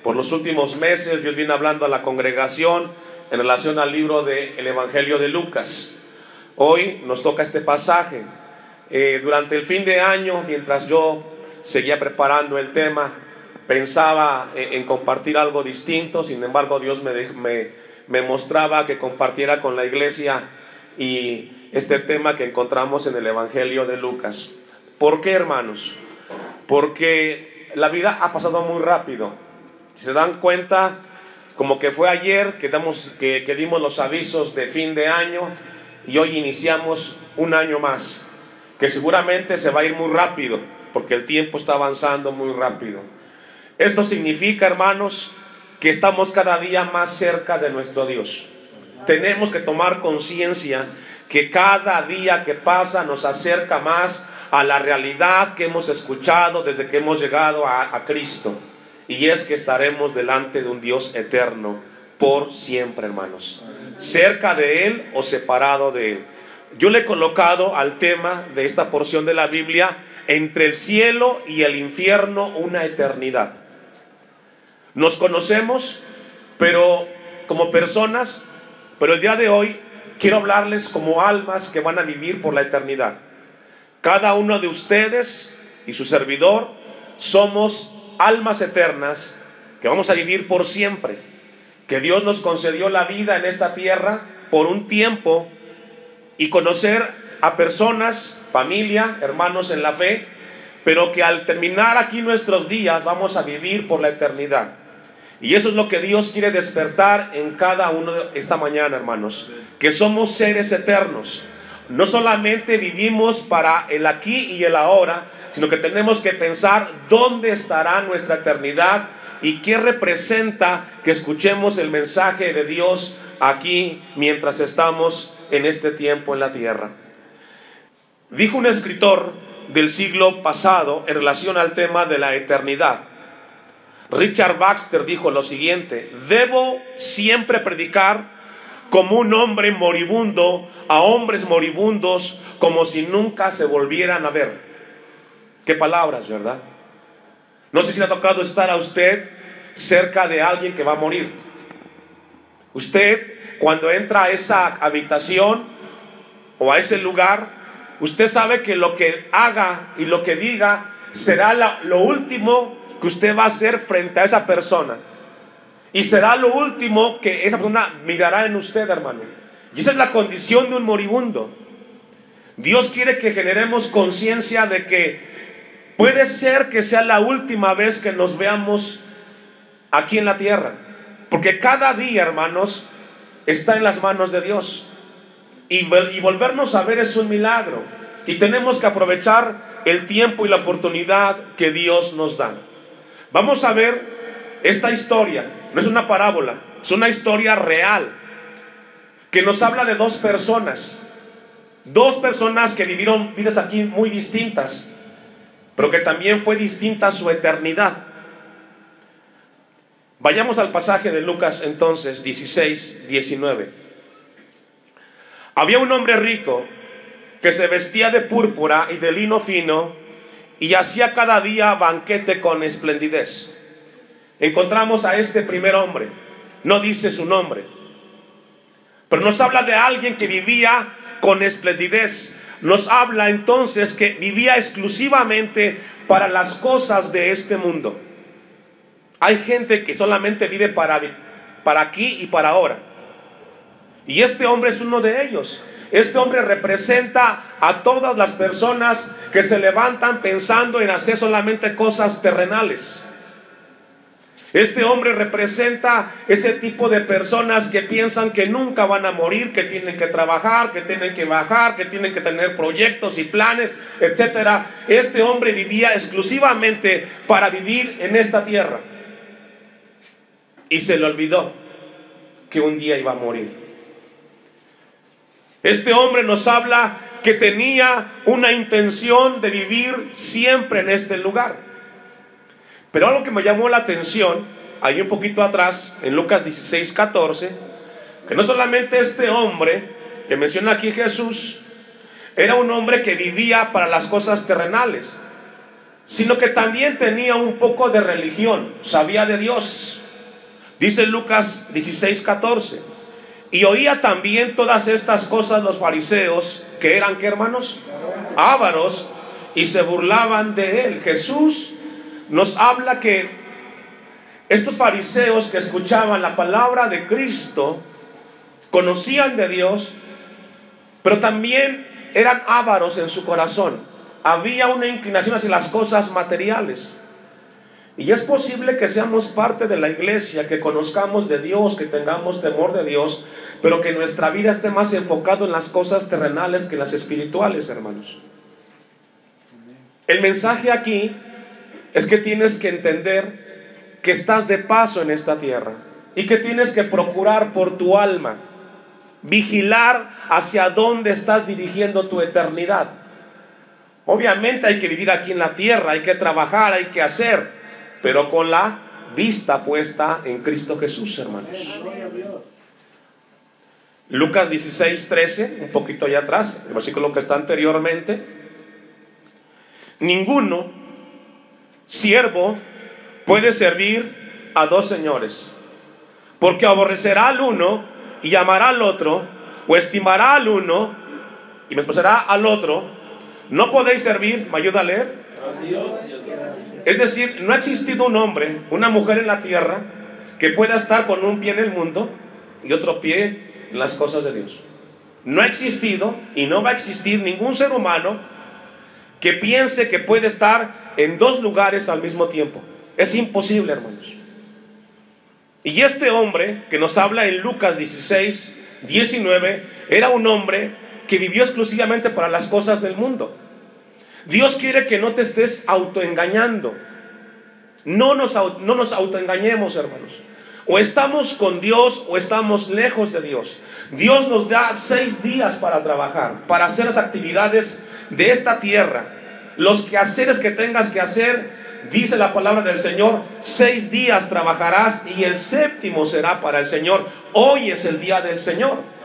Por los últimos meses Dios viene hablando a la congregación en relación al libro del Evangelio de Lucas. Hoy nos toca este pasaje. Durante el fin de año, mientras yo seguía preparando el tema, pensaba en compartir algo distinto. Sin embargo, Dios me mostraba que compartiera con la iglesia y este tema que encontramos en el Evangelio de Lucas. ¿Por qué, hermanos? Porque la vida ha pasado muy rápido. Si se dan cuenta, como que fue ayer que dimos los avisos de fin de año, y hoy iniciamos un año más, que seguramente se va a ir muy rápido, porque el tiempo está avanzando muy rápido. Esto significa, hermanos, que estamos cada día más cerca de nuestro Dios. Tenemos que tomar conciencia que cada día que pasa nos acerca más a la realidad que hemos escuchado desde que hemos llegado a Cristo. Y es que estaremos delante de un Dios eterno por siempre, hermanos. Cerca de Él o separado de Él. Yo le he colocado al tema de esta porción de la Biblia: entre el cielo y el infierno, una eternidad. Nos conocemos, pero como personas, pero el día de hoy quiero hablarles como almas que van a vivir por la eternidad. Cada uno de ustedes y su servidor somos almas eternas que vamos a vivir por siempre, que Dios nos concedió la vida en esta tierra por un tiempo y conocer a personas, familia, hermanos en la fe, pero que al terminar aquí nuestros días vamos a vivir por la eternidad. Y eso es lo que Dios quiere despertar en cada uno esta mañana, hermanos, que somos seres eternos. No solamente vivimos para el aquí y el ahora, sino que tenemos que pensar dónde estará nuestra eternidad y qué representa que escuchemos el mensaje de Dios aquí mientras estamos en este tiempo en la tierra. Dijo un escritor del siglo pasado en relación al tema de la eternidad. Richard Baxter dijo lo siguiente: debo siempre predicar como un hombre moribundo a hombres moribundos, como si nunca se volvieran a ver. Qué palabras, ¿verdad? No sé si le ha tocado estar a usted cerca de alguien que va a morir. Usted, cuando entra a esa habitación o a ese lugar, usted sabe que lo que haga y lo que diga será lo último que usted va a hacer frente a esa persona. Y será lo último que esa persona mirará en usted, hermano. Y esa es la condición de un moribundo. Dios quiere que generemos conciencia de que puede ser que sea la última vez que nos veamos aquí en la tierra. Porque cada día, hermanos, está en las manos de Dios. Y volvernos a ver es un milagro. Y tenemos que aprovechar el tiempo y la oportunidad que Dios nos da. Vamos a ver esta historia. No es una parábola, es una historia real que nos habla de dos personas que vivieron vidas aquí muy distintas, pero que también fue distinta su eternidad. Vayamos al pasaje de Lucas entonces 16-19. Había un hombre rico que se vestía de púrpura y de lino fino y hacía cada día banquete con esplendidez. Encontramos a este primer hombre, no dice su nombre, pero nos habla de alguien que vivía con esplendidez. Nos habla entonces que vivía exclusivamente para las cosas de este mundo. Hay gente que solamente vive para aquí y para ahora, y este hombre es uno de ellos. Este hombre representa a todas las personas que se levantan pensando en hacer solamente cosas terrenales. Este hombre representa ese tipo de personas que piensan que nunca van a morir, que tienen que trabajar, que tienen que bajar, que tienen que tener proyectos y planes, etc. Este hombre vivía exclusivamente para vivir en esta tierra. Y se le olvidó que un día iba a morir. Este hombre nos habla que tenía una intención de vivir siempre en este lugar. Pero algo que me llamó la atención, ahí un poquito atrás, en Lucas 16-14, que no solamente este hombre que menciona aquí Jesús era un hombre que vivía para las cosas terrenales, sino que también tenía un poco de religión, sabía de Dios. Dice Lucas 16:14, y oía también todas estas cosas los fariseos, que eran, ¿qué, hermanos? Ávaros, y se burlaban de él. Jesús nos habla que estos fariseos que escuchaban la palabra de Cristo, conocían de Dios, pero también eran ávaros en su corazón. Había una inclinación hacia las cosas materiales. Y es posible que seamos parte de la iglesia, que conozcamos de Dios, que tengamos temor de Dios, pero que nuestra vida esté más enfocado en las cosas terrenales que en las espirituales, hermanos. El mensaje aquí es que tienes que entender que estás de paso en esta tierra y que tienes que procurar por tu alma, vigilar hacia dónde estás dirigiendo tu eternidad. Obviamente hay que vivir aquí en la tierra, hay que trabajar, hay que hacer, pero con la vista puesta en Cristo Jesús, hermanos. Lucas 16:13, un poquito allá atrás, el versículo que está anteriormente. Ninguno siervo puede servir a dos señores, porque aborrecerá al uno y amará al otro, o estimará al uno y menospreciará al otro. No podéis servir, ¿me ayuda a leer? Es decir, no ha existido un hombre, una mujer en la tierra que pueda estar con un pie en el mundo y otro pie en las cosas de Dios. No ha existido y no va a existir ningún ser humano que piense que puede estar en dos lugares al mismo tiempo. Es imposible, hermanos. Y este hombre que nos habla en Lucas 16:19 era un hombre que vivió exclusivamente para las cosas del mundo. Dios quiere que no te estés autoengañando. No nos autoengañemos, hermanos. O estamos con Dios o estamos lejos de Dios. Dios nos da 6 días para trabajar, para hacer las actividades de esta tierra. Los quehaceres que tengas que hacer, dice la palabra del Señor, 6 días trabajarás y el 7º será para el Señor. Hoy es el día del Señor.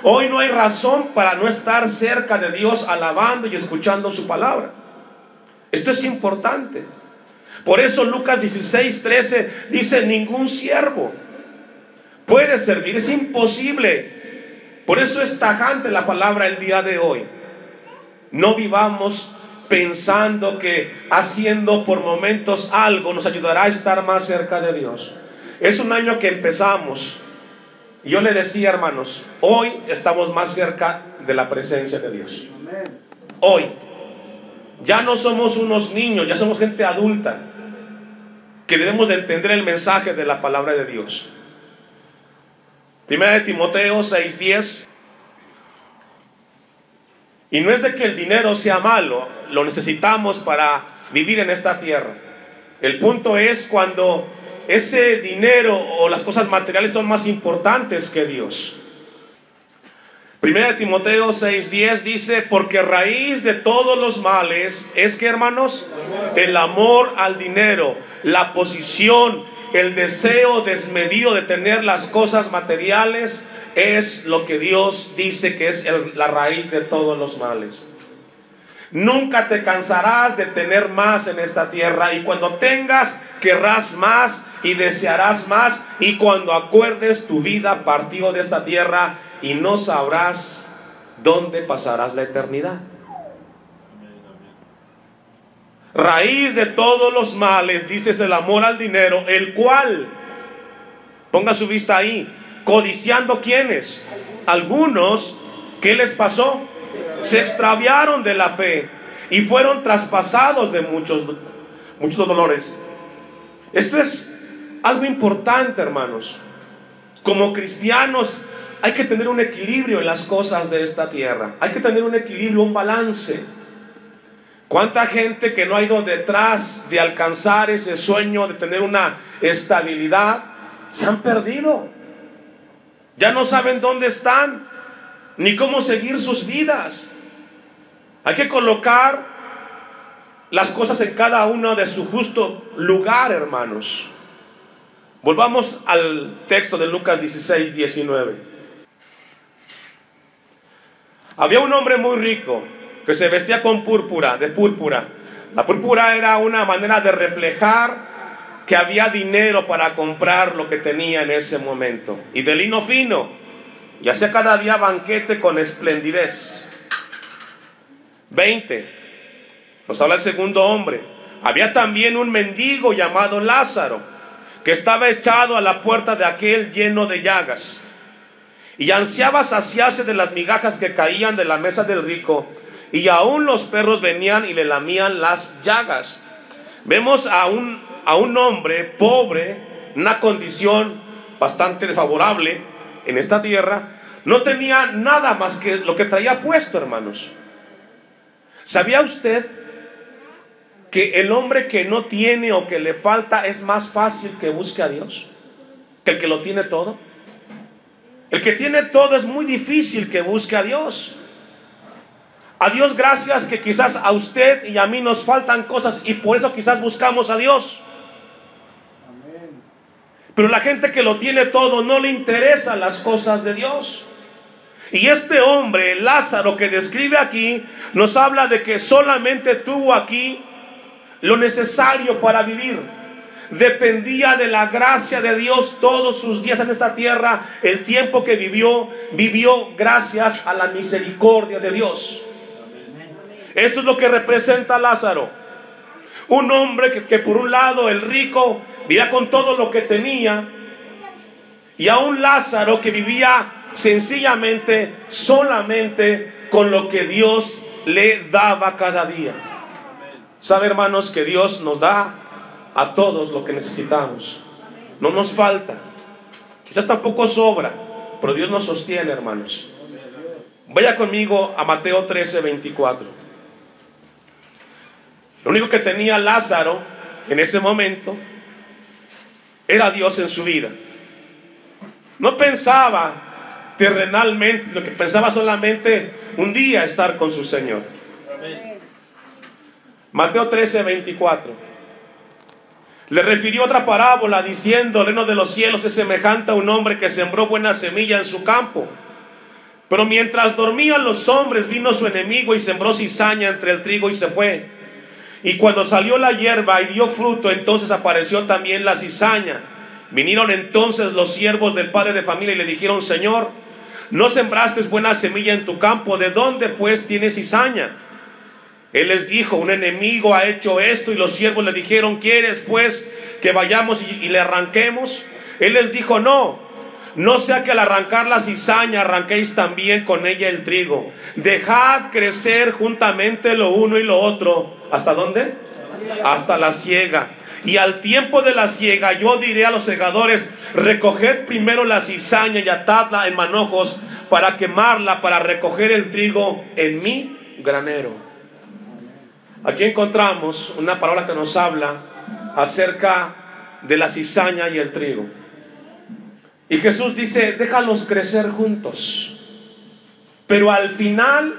Hoy no hay razón para no estar cerca de Dios, alabando y escuchando su palabra. Esto es importante. Por eso Lucas 16:13 dice: ningún siervo puede servir, es imposible. Por eso es tajante la palabra el día de hoy. No vivamos pensando que haciendo por momentos algo nos ayudará a estar más cerca de Dios. Es un año que empezamos. Y yo le decía, hermanos, hoy estamos más cerca de la presencia de Dios. Hoy ya no somos unos niños, ya somos gente adulta que debemos de entender el mensaje de la palabra de Dios. Primera de Timoteo 6:10. Y no es de que el dinero sea malo, lo necesitamos para vivir en esta tierra. El punto es cuando ese dinero o las cosas materiales son más importantes que Dios. Primera de Timoteo 6:10 dice: porque raíz de todos los males es, que, hermanos, el amor al dinero, la posición, el deseo desmedido de tener las cosas materiales, es lo que Dios dice que es la raíz de todos los males. Nunca te cansarás de tener más en esta tierra, y cuando tengas, querrás más y desearás más, y cuando acuerdes tu vida partido de esta tierra, y no sabrás dónde pasarás la eternidad. Raíz de todos los males, dices, el amor al dinero, el cual, ponga su vista ahí, codiciando, ¿quiénes? Algunos. ¿Qué les pasó? Se extraviaron de la fe y fueron traspasados de muchos dolores. Esto es algo importante, hermanos. Como cristianos hay que tener un equilibrio en las cosas de esta tierra. Hay que tener un equilibrio, un balance. ¿Cuánta gente que no ha ido detrás de alcanzar ese sueño de tener una estabilidad, se han perdido? Ya no saben dónde están ni cómo seguir sus vidas. Hay que colocar las cosas en cada uno de su justo lugar, hermanos. Volvamos al texto de Lucas 16:19. Había un hombre muy rico que se vestía con púrpura, La púrpura era una manera de reflejar que había dinero para comprar lo que tenía en ese momento. Y de lino fino, y hacía cada día banquete con esplendidez. 20. Nos habla el segundo hombre. Había también un mendigo llamado Lázaro, que estaba echado a la puerta de aquel lleno de llagas, y ansiaba saciarse de las migajas que caían de la mesa del rico, y aún los perros venían y le lamían las llagas. Vemos a un hombre pobre, una condición bastante desfavorable en esta tierra. No tenía nada más que lo que traía puesto, hermanos. ¿Sabía usted que el hombre que no tiene o que le falta es más fácil que busque a Dios que el que lo tiene todo? El que tiene todo es muy difícil que busque a Dios. A Dios gracias que quizás a usted y a mí nos faltan cosas y por eso quizás buscamos a Dios. Pero la gente que lo tiene todo no le interesan las cosas de Dios. Y este hombre, Lázaro, que describe aquí, nos habla de que solamente tuvo aquí lo necesario para vivir. Dependía de la gracia de Dios todos sus días en esta tierra. El tiempo que vivió gracias a la misericordia de Dios. Esto es lo que representa Lázaro. Un hombre que por un lado el rico vivía con todo lo que tenía, y a un Lázaro que vivía sencillamente, solamente con lo que Dios le daba cada día. Sabe, hermanos, que Dios nos da a todos lo que necesitamos. No nos falta, quizás tampoco sobra, pero Dios nos sostiene, hermanos. Vaya conmigo a Mateo 13:24. Lo único que tenía Lázaro en ese momento era Dios en su vida. No pensaba terrenalmente, lo que pensaba solamente un día estar con su Señor. Mateo 13:24. Le refirió otra parábola diciendo: el reino de los cielos es semejante a un hombre que sembró buena semilla en su campo. Pero mientras dormían los hombres, vino su enemigo y sembró cizaña entre el trigo y se fue. Y cuando salió la hierba y dio fruto, entonces apareció también la cizaña. Vinieron entonces los siervos del padre de familia y le dijeron: Señor, ¿no sembraste buena semilla en tu campo? ¿De dónde pues tienes cizaña? Él les dijo: un enemigo ha hecho esto. Y los siervos le dijeron: ¿quieres pues que vayamos y le arranquemos? Él les dijo: no sea que al arrancar la cizaña arranquéis también con ella el trigo. Dejad crecer juntamente lo uno y lo otro. ¿Hasta dónde? Hasta la siega. Y al tiempo de la siega yo diré a los segadores: recoged primero la cizaña y atadla en manojos para quemarla, para recoger el trigo en mi granero. Aquí encontramos una palabra que nos habla acerca de la cizaña y el trigo. Y Jesús dice: déjalos crecer juntos, pero al final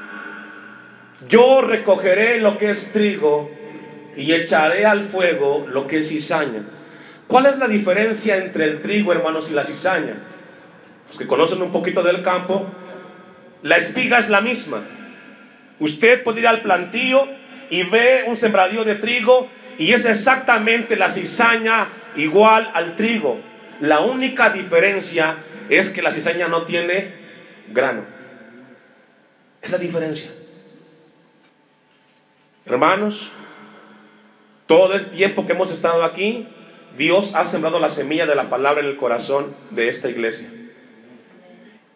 yo recogeré lo que es trigo y echaré al fuego lo que es cizaña. ¿Cuál es la diferencia entre el trigo, hermanos, y la cizaña? Los que conocen un poquito del campo, la espiga es la misma. Usted puede ir al plantío y ve un sembradío de trigo y es exactamente la cizaña igual al trigo. La única diferencia es que la cizaña no tiene grano. Es la diferencia. Hermanos, todo el tiempo que hemos estado aquí, Dios ha sembrado la semilla de la palabra en el corazón de esta iglesia.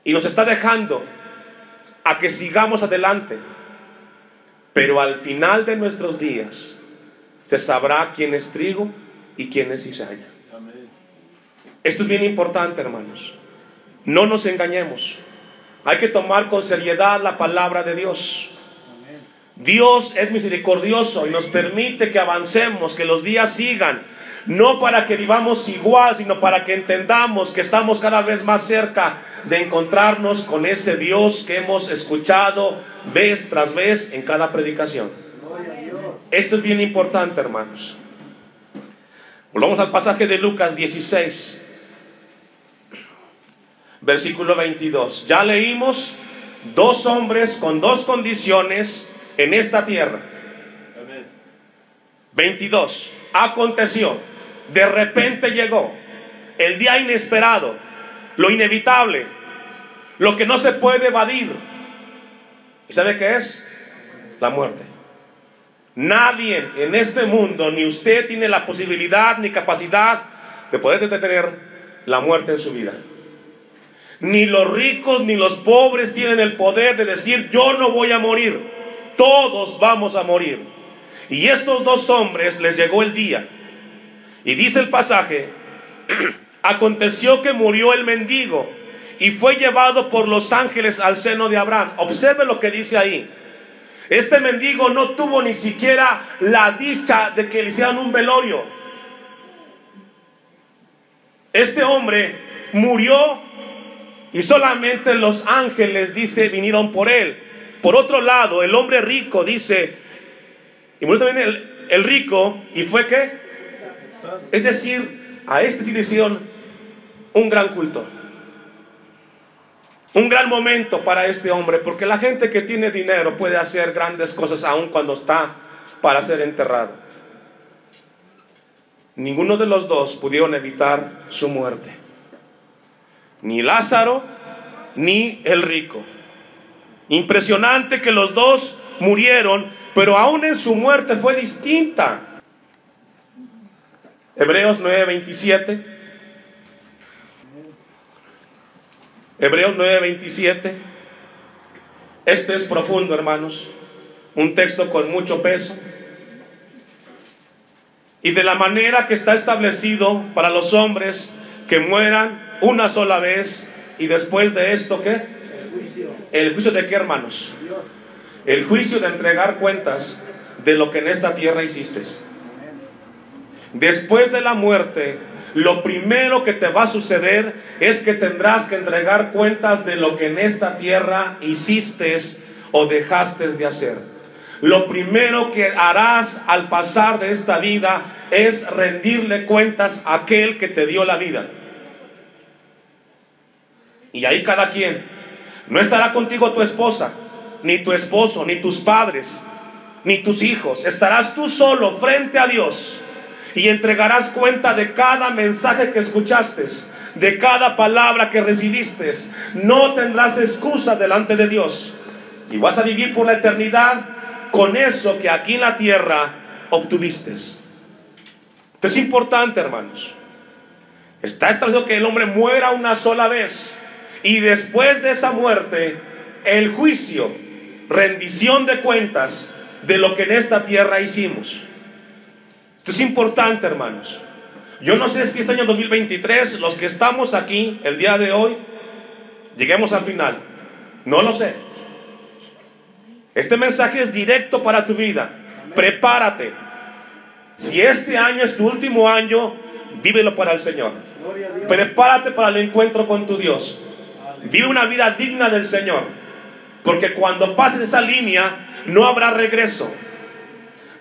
Y nos está dejando a que sigamos adelante. Pero al final de nuestros días se sabrá quién es trigo y quién es cizaña. Esto es bien importante, hermanos. No nos engañemos. Hay que tomar con seriedad la palabra de Dios. Dios es misericordioso y nos permite que avancemos, que los días sigan. No para que vivamos igual, sino para que entendamos que estamos cada vez más cerca de encontrarnos con ese Dios que hemos escuchado vez tras vez en cada predicación. Esto es bien importante, hermanos. Volvamos al pasaje de Lucas 16. Versículo 22. Ya leímos dos hombres con dos condiciones en esta tierra. 22. Aconteció, de repente llegó el día inesperado, lo inevitable, lo que no se puede evadir. ¿Y sabe qué es? La muerte. Nadie en este mundo, ni usted, tiene la posibilidad ni capacidad de poder detener la muerte en su vida. Ni los ricos ni los pobres tienen el poder de decir: yo no voy a morir. Todos vamos a morir. Y estos dos hombres les llegó el día. Y dice el pasaje: aconteció que murió el mendigo y fue llevado por los ángeles al seno de Abraham. Observe lo que dice ahí. Este mendigo no tuvo ni siquiera la dicha de que le hicieran un velorio. Este hombre murió y solamente los ángeles, dice, vinieron por él. Por otro lado, el hombre rico, dice, y murió también el rico, ¿y fue qué? Es decir, a este sí le hicieron un gran culto. Un gran momento para este hombre, porque la gente que tiene dinero puede hacer grandes cosas aun cuando está para ser enterrado. Ninguno de los dos pudieron evitar su muerte, ni Lázaro ni el rico. Impresionante que los dos murieron, pero aún en su muerte fue distinta. Hebreos 9:27. Hebreos 9:27. Este es profundo, hermanos. Un texto con mucho peso. Y de la manera que está establecido para los hombres que mueran una sola vez, y después de esto, ¿qué? ¿El juicio de qué, hermanos? El juicio de entregar cuentas de lo que en esta tierra hiciste. Después de la muerte, lo primero que te va a suceder es que tendrás que entregar cuentas de lo que en esta tierra hiciste o dejaste de hacer. Lo primero que harás al pasar de esta vida es rendirle cuentas a aquel que te dio la vida. Y ahí cada quien. No estará contigo tu esposa, ni tu esposo, ni tus padres, ni tus hijos. Estarás tú solo frente a Dios. Y entregarás cuenta de cada mensaje que escuchaste, de cada palabra que recibiste. No tendrás excusa delante de Dios. Y vas a vivir por la eternidad con eso que aquí en la tierra obtuviste. Esto es importante, hermanos. Está establecido que el hombre muera una sola vez. Y después de esa muerte, el juicio, rendición de cuentas de lo que en esta tierra hicimos. Esto es importante, hermanos. Yo no sé si este año 2023, los que estamos aquí el día de hoy, lleguemos al final. No lo sé. Este mensaje es directo para tu vida. Prepárate. Si este año es tu último año, vívelo para el Señor. Prepárate para el encuentro con tu Dios. Vive una vida digna del Señor, porque cuando pases esa línea no habrá regreso.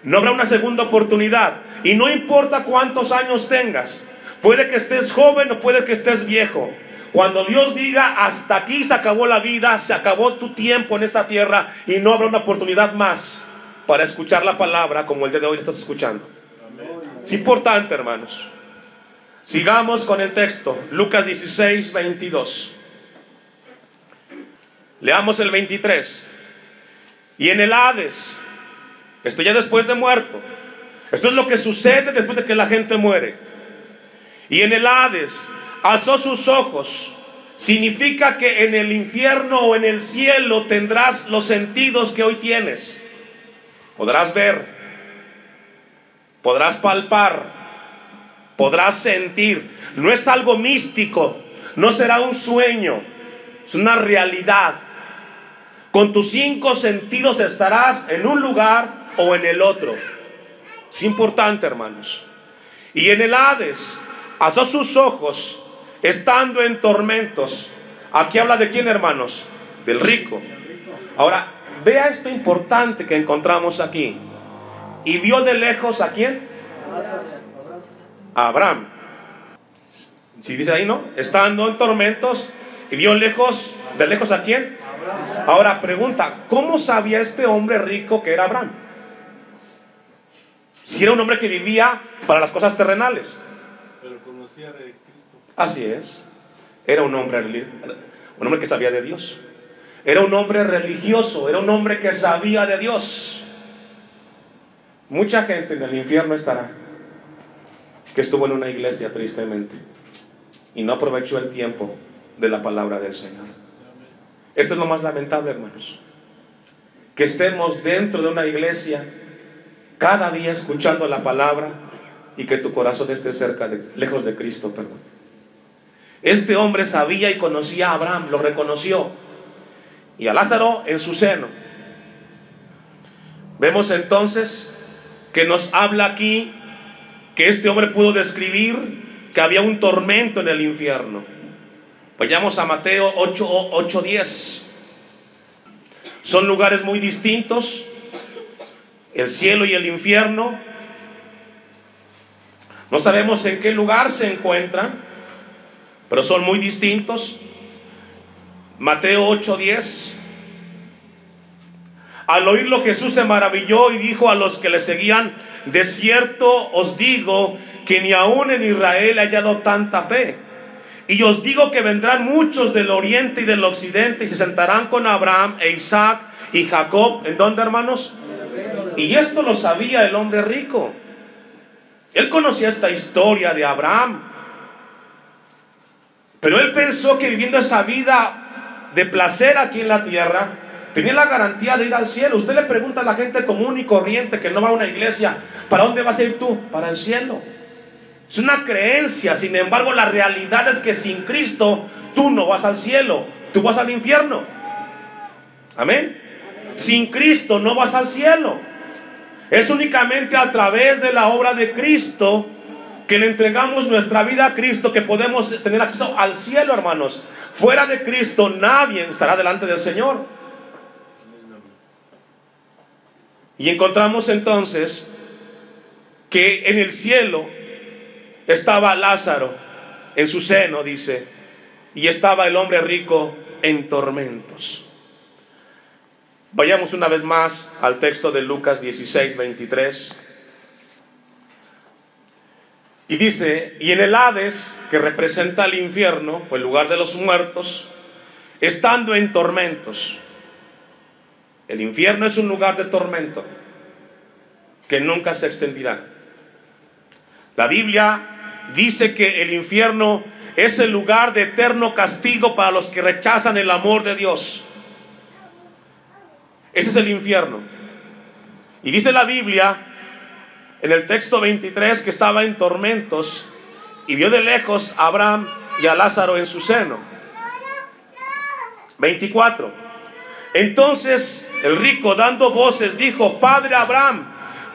No habrá una segunda oportunidad. Y no importa cuántos años tengas. Puede que estés joven o puede que estés viejo. Cuando Dios diga: hasta aquí se acabó la vida, se acabó tu tiempo en esta tierra, y no habrá una oportunidad más para escuchar la palabra como el día de hoy estás escuchando. Es importante, hermanos. Sigamos con el texto. Lucas 16:22. Leamos el 23. Y en el Hades, esto ya después de muerto, esto es lo que sucede después de que la gente muere. Y en el Hades alzó sus ojos. Significa que en el infierno o en el cielo tendrás los sentidos que hoy tienes. Podrás ver, podrás palpar, podrás sentir. No es algo místico, no será un sueño, es una realidad. Con tus 5 sentidos estarás en un lugar o en el otro. Es importante, hermanos. Y en el Hades alzó sus ojos, estando en tormentos. Aquí habla de quién, hermanos? Del rico. Ahora, vea esto importante que encontramos aquí. Y vio de lejos ¿a quién? A Abraham. Si dice ahí, ¿no? Estando en tormentos. Y vio lejos, de lejos ¿a quién? Ahora pregunta, ¿cómo sabía este hombre rico que era Abraham? Si era un hombre que vivía para las cosas terrenales. Pero conocía de Cristo. Así es. Era un hombre que sabía de Dios. Era un hombre religioso, era un hombre que sabía de Dios. Mucha gente en el infierno estará que estuvo en una iglesia tristemente y no aprovechó el tiempo de la palabra del Señor. Esto es lo más lamentable, hermanos, que estemos dentro de una iglesia cada día escuchando la palabra y que tu corazón esté lejos de Cristo, perdón. Este hombre sabía y conocía a Abraham, lo reconoció, y a Lázaro en su seno. Vemos entonces que nos habla aquí que este hombre pudo describir que había un tormento en el infierno. Vayamos a Mateo 8:10. Son lugares muy distintos, el cielo y el infierno. No sabemos en qué lugar se encuentran, pero son muy distintos. Mateo 8:10. Al oírlo, Jesús se maravilló y dijo a los que le seguían: de cierto os digo que ni aún en Israel he hallado tanta fe. Y os digo que vendrán muchos del oriente y del occidente y se sentarán con Abraham e Isaac y Jacob. ¿En dónde, hermanos? Y esto lo sabía el hombre rico. Él conocía esta historia de Abraham, pero él pensó que viviendo esa vida de placer aquí en la tierra tenía la garantía de ir al cielo. Usted le pregunta a la gente común y corriente que no va a una iglesia: ¿para dónde vas a ir tú? Para el cielo. Es una creencia. Sin embargo, la realidad es que sin Cristo tú no vas al cielo, tú vas al infierno. Amén. Sin Cristo no vas al cielo. Es únicamente a través de la obra de Cristo, que le entregamos nuestra vida a Cristo, que podemos tener acceso al cielo, hermanos. Fuera de Cristo nadie estará delante del Señor. Y encontramos entonces que en el cielo estaba Lázaro en su seno, dice, y estaba el hombre rico en tormentos. Vayamos una vez más al texto de Lucas 16:23. Y dice: y en el Hades, que representa el infierno, o el lugar de los muertos, estando en tormentos. El infierno es un lugar de tormento que nunca se extenderá. La Biblia dice que el infierno es el lugar de eterno castigo para los que rechazan el amor de Dios. Ese es el infierno. Y dice la Biblia en el texto 23 que estaba en tormentos y vio de lejos a Abraham y a Lázaro en su seno. 24. Entonces el rico, dando voces, dijo: Padre Abraham,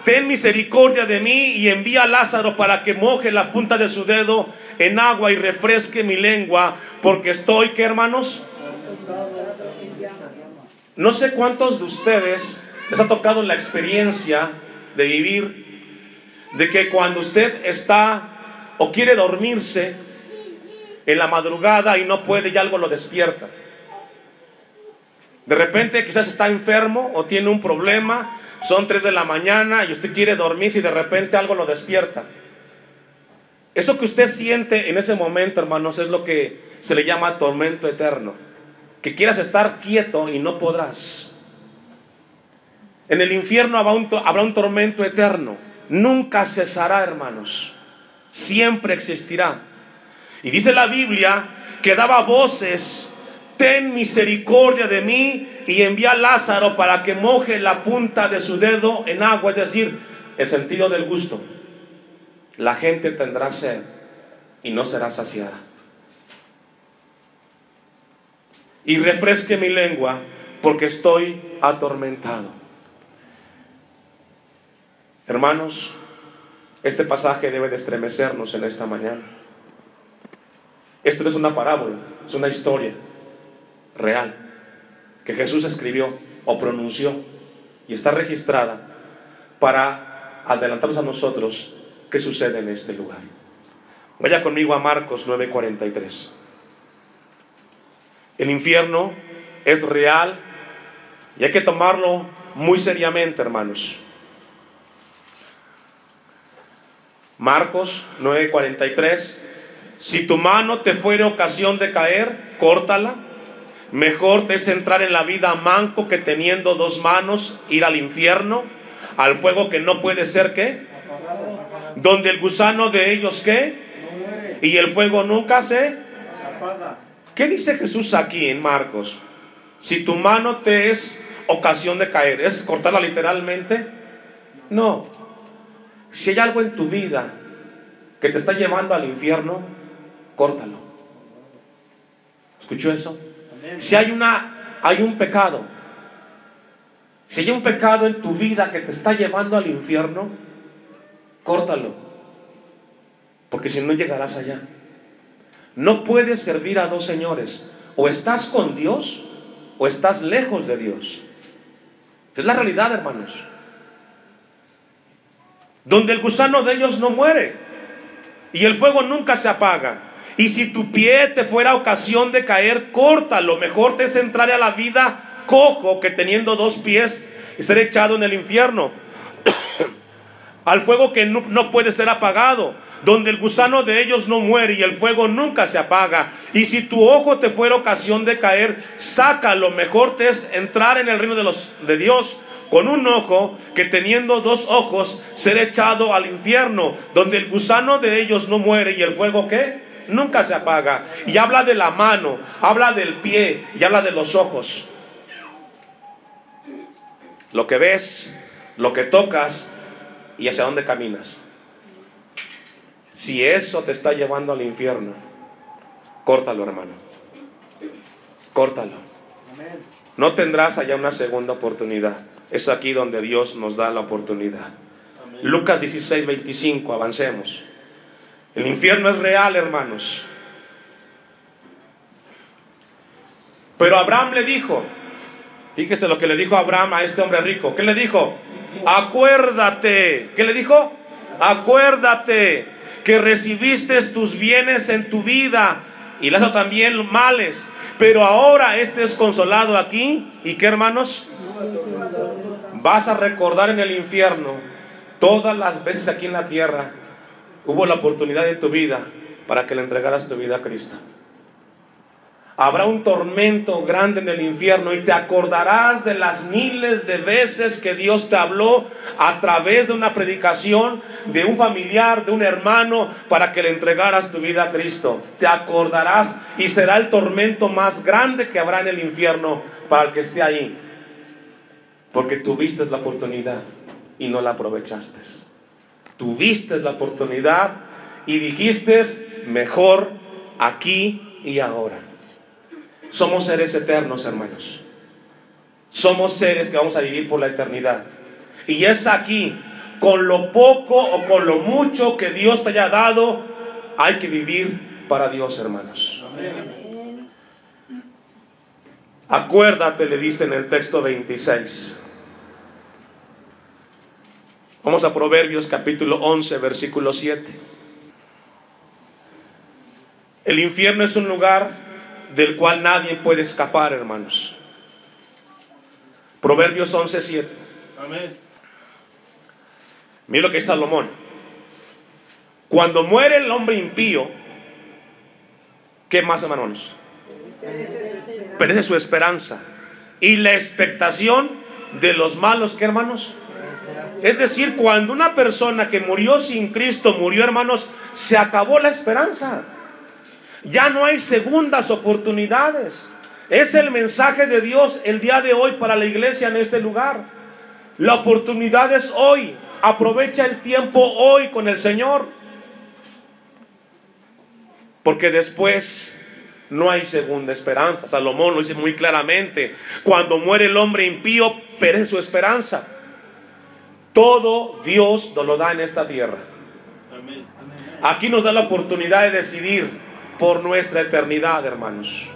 ten misericordia de mí y envía a Lázaro para que moje la punta de su dedo en agua y refresque mi lengua, porque estoy, ¿qué, hermanos? No sé cuántos de ustedes les ha tocado la experiencia de vivir, de que cuando usted está o quiere dormirse en la madrugada y no puede, y algo lo despierta. De repente quizás está enfermo o tiene un problema, son 3 de la mañana y usted quiere dormirse y de repente algo lo despierta. Eso que usted siente en ese momento, hermanos, es lo que se le llama tormento eterno. Que quieras estar quieto y no podrás. En el infierno habrá un tormento eterno. Nunca cesará, hermanos. Siempre existirá. Y dice la Biblia que daba voces: ten misericordia de mí y envía a Lázaro para que moje la punta de su dedo en agua. Es decir, el sentido del gusto. La gente tendrá sed y no será saciada. Y refresque mi lengua porque estoy atormentado. Hermanos, este pasaje debe de estremecernos en esta mañana. Esto no es una parábola, es una historia real que Jesús escribió o pronunció y está registrada para adelantarnos a nosotros qué sucede en este lugar. Vaya conmigo a Marcos 9:43. El infierno es real y hay que tomarlo muy seriamente, hermanos. Marcos 9:43. Si tu mano te fuere ocasión de caer, córtala. Mejor te es entrar en la vida manco que teniendo dos manos ir al infierno, al fuego que no puede ser ¿qué? Donde el gusano de ellos ¿qué? Y el fuego nunca se apaga. ¿Qué dice Jesús aquí en Marcos? Si tu mano te es ocasión de caer, ¿es cortarla literalmente? No. Si hay algo en tu vida que te está llevando al infierno, córtalo. ¿Escuchó eso? Si hay un pecado, si hay un pecado en tu vida que te está llevando al infierno, córtalo, porque si no llegarás allá. No puedes servir a dos señores. O estás con Dios o estás lejos de Dios. Es la realidad, hermanos. Donde el gusano de ellos no muere y el fuego nunca se apaga. Y si tu pie te fuera ocasión de caer, córtalo. Mejor te es entrar a la vida cojo que teniendo dos pies y ser echado en el infierno, al fuego que no puede ser apagado, donde el gusano de ellos no muere y el fuego nunca se apaga. Y si tu ojo te fuera ocasión de caer, sácalo. Mejor te es entrar en el reino de Dios con un ojo que teniendo dos ojos ser echado al infierno, donde el gusano de ellos no muere y el fuego ¿qué? Nunca se apaga. Y habla de la mano, habla del pie y habla de los ojos. Lo que ves, lo que tocas y hacia dónde caminas. Si eso te está llevando al infierno, córtalo, hermano. Córtalo. No tendrás allá una segunda oportunidad. Es aquí donde Dios nos da la oportunidad. Lucas 16:25, avancemos. El infierno es real, hermanos. Pero Abraham le dijo, fíjese lo que le dijo Abraham a este hombre rico. ¿Qué le dijo? Acuérdate. ¿Qué le dijo? Acuérdate que recibiste tus bienes en tu vida y las también males, pero ahora es consolado aquí. ¿Y qué, hermanos? Vas a recordar en el infierno todas las veces aquí en la tierra hubo la oportunidad en tu vida para que le entregaras tu vida a Cristo. Habrá un tormento grande en el infierno y te acordarás de las miles de veces que Dios te habló a través de una predicación, de un familiar, de un hermano, para que le entregaras tu vida a Cristo. Te acordarás y será el tormento más grande que habrá en el infierno para el que esté ahí, porque tuviste la oportunidad y no la aprovechaste. Tuviste la oportunidad y dijiste, mejor aquí y ahora. Somos seres eternos, hermanos. Somos seres que vamos a vivir por la eternidad. Y es aquí, con lo poco o con lo mucho que Dios te haya dado, hay que vivir para Dios, hermanos. Amén. Acuérdate, le dice en el texto 26. Vamos a Proverbios capítulo 11, versículo 7. El infierno es un lugar del cual nadie puede escapar, hermanos. Proverbios 11, 7. Amén. Mira lo que es Salomón. Cuando muere el hombre impío, ¿qué más, hermanos? Perece su esperanza. Y la expectación de los malos, ¿qué, hermanos? Es decir, cuando una persona que murió sin Cristo murió, hermanos, se acabó la esperanza. Ya no hay segundas oportunidades. Es el mensaje de Dios el día de hoy para la iglesia en este lugar. La oportunidad es hoy. Aprovecha el tiempo hoy con el Señor, porque después no hay segunda esperanza. Salomón lo dice muy claramente. Cuando muere el hombre impío, perece su esperanza. Todo Dios nos lo da en esta tierra. Aquí nos da la oportunidad de decidir por nuestra eternidad, hermanos.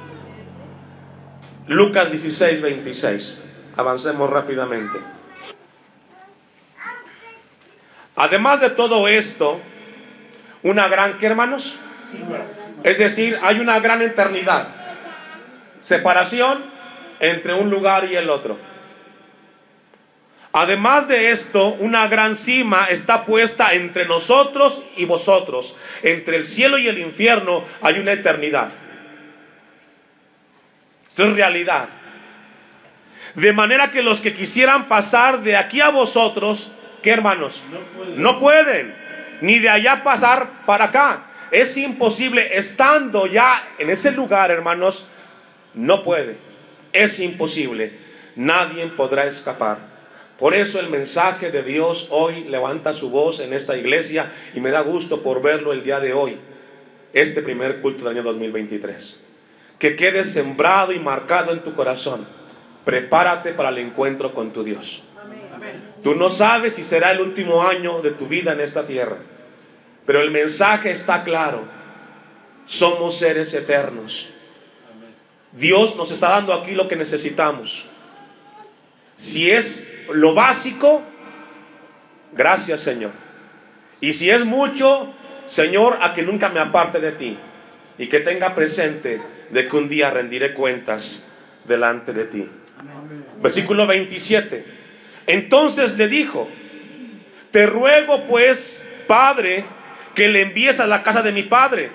Lucas 16:26. Avancemos rápidamente. Además de todo esto, una gran, ¿qué, hermanos? Es decir, hay una gran eternidad. Separación entre un lugar y el otro. Además de esto, una gran cima está puesta entre nosotros y vosotros. Entre el cielo y el infierno hay una eternidad. Esto es realidad. De manera que los que quisieran pasar de aquí a vosotros, ¿qué, hermanos? No pueden. Ni de allá pasar para acá. Es imposible. Estando ya en ese lugar, hermanos, no puede. Es imposible. Nadie podrá escapar. Por eso el mensaje de Dios hoy levanta su voz en esta iglesia, y me da gusto por verlo el día de hoy, este primer culto del año 2023. Que quede sembrado y marcado en tu corazón. Prepárate para el encuentro con tu Dios. Tú no sabes si será el último año de tu vida en esta tierra, pero el mensaje está claro. Somos seres eternos. Dios nos está dando aquí lo que necesitamos. Si es lo básico, gracias, Señor. Y si es mucho, Señor, a que nunca me aparte de ti, y que tenga presente de que un día rendiré cuentas delante de ti. Versículo 27. Entonces le dijo: te ruego pues, Padre, que le envíes a la casa de mi padre,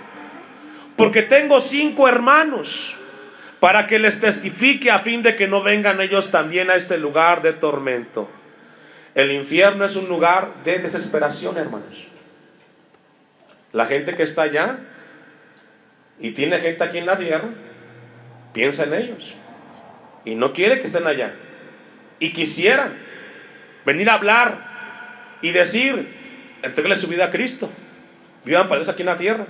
porque tengo 5 hermanos, para que les testifique, a fin de que no vengan ellos también a este lugar de tormento. El infierno es un lugar de desesperación, hermanos. La gente que está allá y tiene gente aquí en la tierra, piensa en ellos y no quiere que estén allá, y quisieran venir a hablar y decir: entréguenle su vida a Cristo, vivan para Dios aquí en la tierra.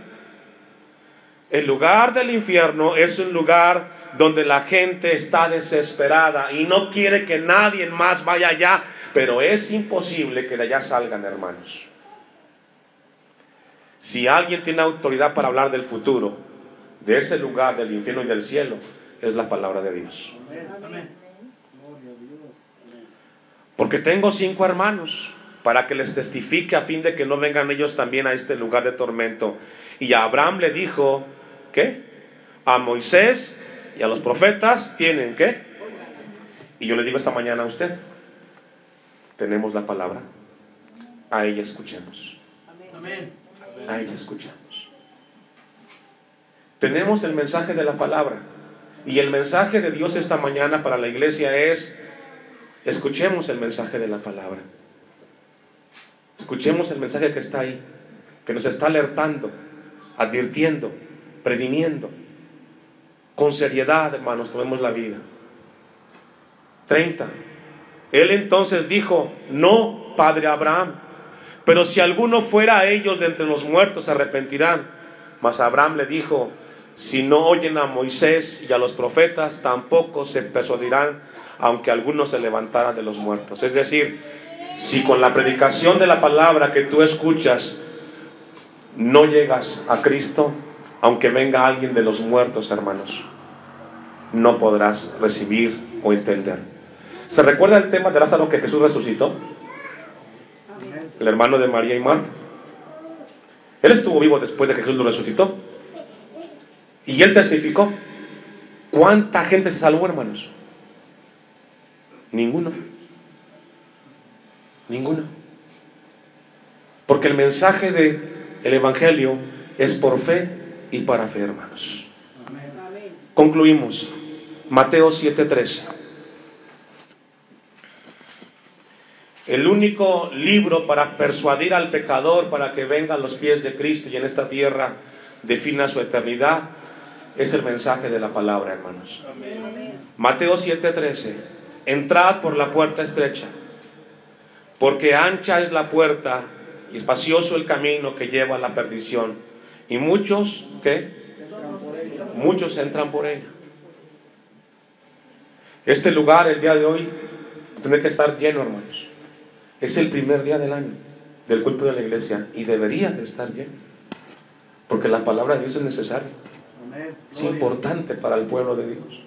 El lugar del infierno es un lugar donde la gente está desesperada y no quiere que nadie más vaya allá, pero es imposible que de allá salgan, hermanos. Si alguien tiene autoridad para hablar del futuro, de ese lugar del infierno y del cielo, es la palabra de Dios. Porque tengo 5 hermanos, para que les testifique, a fin de que no vengan ellos también a este lugar de tormento. Y a Abraham le dijo, ¿qué? A Moisés y a los profetas tienen, ¿qué? Y yo le digo esta mañana a usted: tenemos la palabra, a ella escuchemos. A ella escuchemos. Tenemos el mensaje de la palabra, y el mensaje de Dios esta mañana para la iglesia es: escuchemos el mensaje de la palabra. Escuchemos el mensaje que está ahí, que nos está alertando, advirtiendo, previniendo. Con seriedad, hermanos, tomemos la vida. 30. Él entonces dijo: no, padre Abraham, pero si alguno fuera a ellos de entre los muertos, se arrepentirán. Mas Abraham le dijo: si no oyen a Moisés y a los profetas, tampoco se persuadirán, aunque alguno se levantara de los muertos. Es decir, si con la predicación de la palabra que tú escuchas no llegas a Cristo, aunque venga alguien de los muertos, hermanos, no podrás recibir o entender. ¿Se recuerda el tema de Lázaro que Jesús resucitó? El hermano de María y Marta. Él estuvo vivo después de que Jesús lo resucitó, y él testificó. ¿Cuánta gente se salvó, hermanos? Ninguno. Ninguno. Porque el mensaje del evangelio es por fe y para fe, hermanos. Concluimos. Mateo 7:13. El único libro para persuadir al pecador para que venga a los pies de Cristo y en esta tierra defina su eternidad es el mensaje de la palabra, hermanos. Mateo 7:13. Entrad por la puerta estrecha, porque ancha es la puerta y espacioso el camino que lleva a la perdición, y muchos, ¿qué? Muchos entran por ella. Este lugar el día de hoy tiene que estar lleno, hermanos. Es el primer día del año del culto de la iglesia y debería de estar lleno, porque la palabra de Dios es necesaria. Es importante para el pueblo de Dios.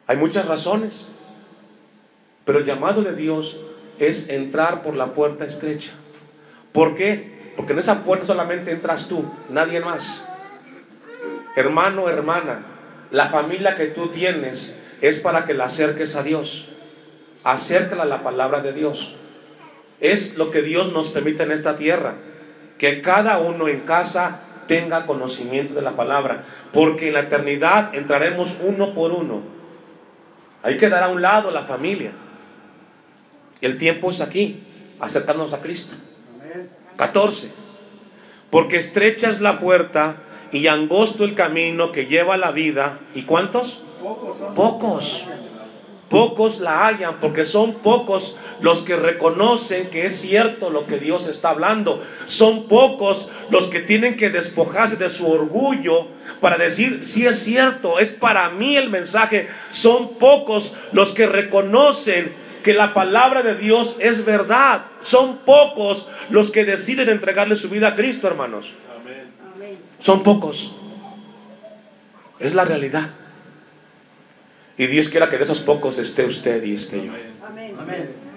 Hay muchas razones, pero el llamado de Dios es entrar por la puerta estrecha. ¿Por qué? Porque en esa puerta solamente entras tú, nadie más. Hermano, hermana, la familia que tú tienes es para que la acerques a Dios. Acércala a la palabra de Dios. Es lo que Dios nos permite en esta tierra, que cada uno en casa tenga conocimiento de la palabra, porque en la eternidad entraremos uno por uno. Hay que dar a un lado la familia. El tiempo es aquí, acercarnos a Cristo. 14. Porque estrecha es la puerta y angosto el camino que lleva a la vida. ¿Y cuántos? Pocos. Pocos la hallan, porque son pocos los que reconocen que es cierto lo que Dios está hablando. Son pocos los que tienen que despojarse de su orgullo para decir, sí es cierto, es para mí el mensaje. Son pocos los que reconocen que la palabra de Dios es verdad. Son pocos los que deciden entregarle su vida a Cristo, hermanos. Amén. Son pocos. Es la realidad. Y Dios quiera que de esos pocos esté usted y esté yo. Amén. Amén.